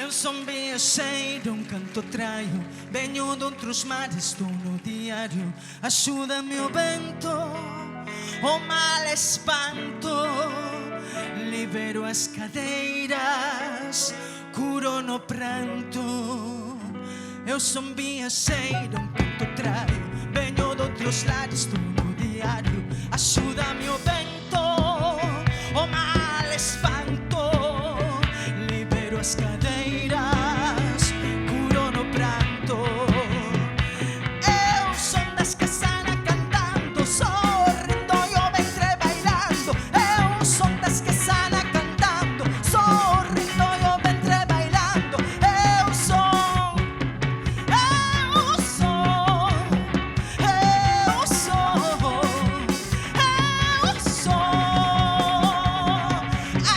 Eu son viaxeiro, un canto traio, veño doutros mares, estou no diario. Axúdame o vento, o mal espanto, libero as cadeiras, curo no pranto. Eu son viaxeiro, un canto traio, veño doutros lares, estou no diario. Axúdame o vento, o mal espanto, libero as cadeiras, curo no pranto. Eu son das que sana cantando, sorrindo e o ventre bailando. Eu son das que sana cantando, sorrindo e o ventre bailando. Eu son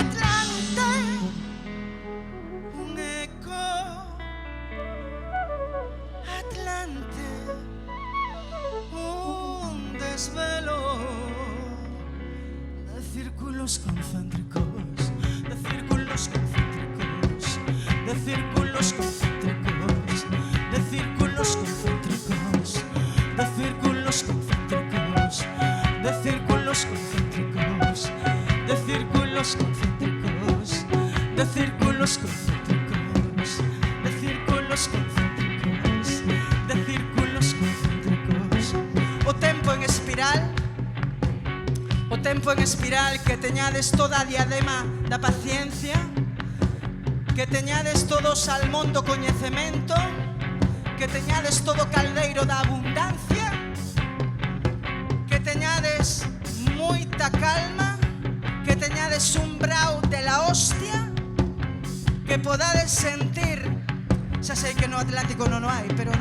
Atlante, un eco, Atlante, un desvelo de círculos concéntricos, de círculos concéntricos, de círculos concéntricos, de círculos concéntricos, de círculos concéntricos, de círculos concéntricos, de círculos concéntricos, de círculos concéntricos, de círculos concéntricos, de círculos concéntricos. O tempo en espiral, que teñades toda a diadema da paciencia, que teñades todo o salmón do coñecemento, que teñades todo o caldeiro da abundancia, que teñades moita calma, que teñades un brau de la hostia, que podades sentir, xa sei que no Atlántico non o hai, pero